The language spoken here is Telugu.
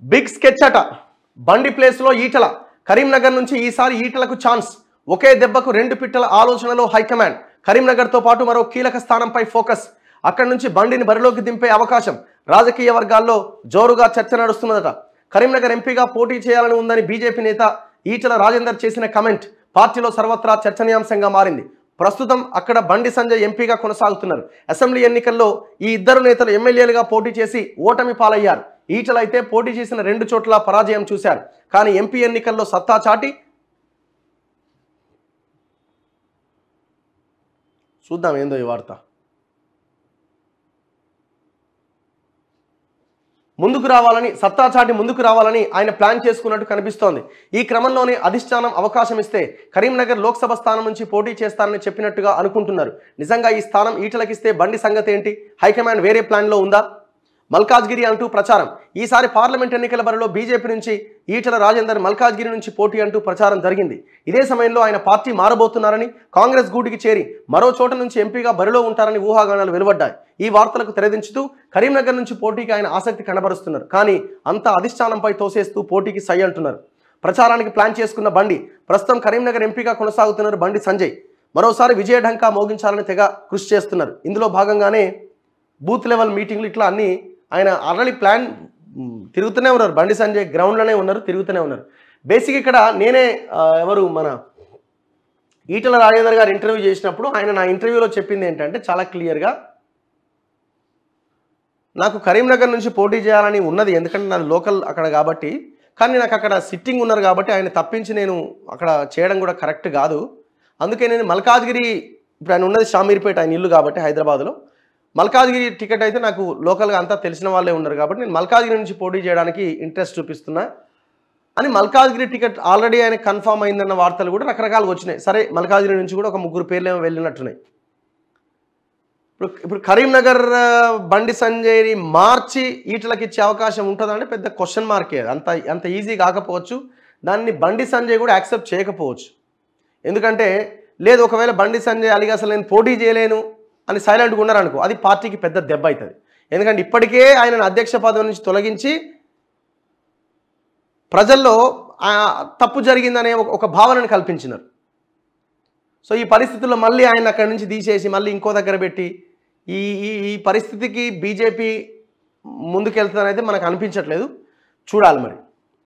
బిగ్ స్కెచ్ అట బండి ప్లేస్లో ఈటల కరీంనగర్ నుంచి ఈసారి ఈటలకు ఛాన్స్ ఒకే దెబ్బకు రెండు పిట్టల ఆలోచనలో హైకమాండ్ కరీంనగర్తో పాటు మరో కీలక స్థానంపై ఫోకస్ అక్కడి నుంచి బండిని బరిలోకి దింపే అవకాశం రాజకీయ వర్గాల్లో జోరుగా చర్చ నడుస్తున్నదట కరీంనగర్ ఎంపీగా పోటీ చేయాలని ఉందని బీజేపీ నేత ఈటల రాజేందర్ చేసిన కమెంట్ పార్టీలో సర్వత్రా చర్చనీయాంశంగా మారింది ప్రస్తుతం అక్కడ బండి సంజయ్ ఎంపీగా కొనసాగుతున్నారు అసెంబ్లీ ఎన్నికల్లో ఈ ఇద్దరు నేతలు ఎమ్మెల్యేలుగా పోటీ చేసి ఓటమి పాలయ్యారు ఈటల అయితే పోటీ చేసిన రెండు చోట్ల పరాజయం చూశారు కానీ ఎంపీ ఎన్నికల్లో సత్తా చాటి చూద్దాం ఏందో ఈ వార్త సత్తా చాటి ముందుకు రావాలని ఆయన ప్లాన్ చేసుకున్నట్టు కనిపిస్తోంది ఈ క్రమంలోనే అధిష్టానం అవకాశం ఇస్తే కరీంనగర్ లోక్సభ స్థానం నుంచి పోటీ చేస్తారని చెప్పినట్టుగా అనుకుంటున్నారు నిజంగా ఈ స్థానం ఈటలకిస్తే బండి సంగతి ఏంటి హైకమాండ్ వేరే ప్లాన్లో ఉందా మల్కాజ్గిరి అంటూ ప్రచారం ఈసారి పార్లమెంట్ ఎన్నికల బరిలో బీజేపీ నుంచి ఈటల రాజేందర్ మల్కాజ్గిరి నుంచి పోటీ అంటూ ప్రచారం జరిగింది ఇదే సమయంలో ఆయన పార్టీ మారబోతున్నారని కాంగ్రెస్ గూటికి చేరి మరో చోట నుంచి ఎంపీగా బరిలో ఉంటారని ఊహాగానాలు వెలువడ్డాయి ఈ వార్తలకు తెరదించుతూ కరీంనగర్ నుంచి పోటీకి ఆయన ఆసక్తి కనబరుస్తున్నారు కానీ అంతా అధిష్టానంపై తోసేస్తూ పోటీకి సై అంటున్నారు ప్రచారానికి ప్లాన్ చేసుకున్న బండి ప్రస్తుతం కరీంనగర్ ఎంపీగా కొనసాగుతున్నారు బండి సంజయ్ మరోసారి విజయ ఢంకా మోగించాలని తెగ కృషి చేస్తున్నారు ఇందులో భాగంగానే బూత్ లెవెల్ మీటింగ్లు ఇట్లా అన్ని ఆయన ఆల్రెడీ ప్లాన్ తిరుగుతూనే ఉన్నారు బండి సంజయ్ గ్రౌండ్లోనే ఉన్నారు తిరుగుతూనే ఉన్నారు బేసిక్ ఇక్కడ నేనే ఎవరు మన ఈటల రాజేందర్ గారు ఇంటర్వ్యూ చేసినప్పుడు ఆయన నా ఇంటర్వ్యూలో చెప్పింది ఏంటంటే చాలా క్లియర్గా నాకు కరీంనగర్ నుంచి పోటీ చేయాలని ఉన్నది ఎందుకంటే నాది లోకల్ అక్కడ కాబట్టి కానీ నాకు అక్కడ సిట్టింగ్ ఉన్నారు కాబట్టి ఆయన తప్పించి నేను అక్కడ చేయడం కూడా కరెక్ట్ కాదు అందుకే నేను మల్కాజ్గిరి ఇప్పుడు ఆయన ఉన్నది షామీర్పేట ఆయన ఇల్లు కాబట్టి హైదరాబాద్లో మల్కాజ్గిరి టికెట్ అయితే నాకు లోకల్గా అంతా తెలిసిన వాళ్ళే ఉన్నారు కాబట్టి నేను మల్కాజ్గిరి నుంచి పోటీ చేయడానికి ఇంట్రెస్ట్ చూపిస్తున్నా అని మల్కాజ్గిరి టికెట్ ఆల్రెడీ ఆయన కన్ఫామ్ అయిందన్న వార్తలు కూడా రకరకాలుగా వచ్చినాయి సరే మల్కాజ్గిరి నుంచి కూడా ఒక ముగ్గురు పేర్లు ఏమో వెళ్ళినట్టున్నాయి ఇప్పుడు కరీంనగర్ బండి సంజయ్ని మార్చి ఈటలకి ఇచ్చే అవకాశం ఉంటుందంటే పెద్ద క్వశ్చన్ మార్కే అంత ఈజీ కాకపోవచ్చు దాన్ని బండి సంజయ్ కూడా యాక్సెప్ట్ చేయకపోవచ్చు ఎందుకంటే లేదు ఒకవేళ బండి సంజయ్ అలిగి అసలు నేను పోటీ చేయలేను అని సైలెంట్గా ఉన్నారనుకో అది పార్టీకి పెద్ద దెబ్బ అవుతుంది ఎందుకంటే ఇప్పటికే ఆయనను అధ్యక్ష పదవి నుంచి తొలగించి ప్రజల్లో తప్పు జరిగిందనే ఒక భావనను కల్పించినారు సో ఈ పరిస్థితుల్లో మళ్ళీ ఆయన అక్కడి నుంచి తీసేసి మళ్ళీ ఇంకో దగ్గర పెట్టి ఈ పరిస్థితికి బీజేపీ ముందుకెళ్తుందనైతే మనకు అనిపించట్లేదు చూడాలి మరి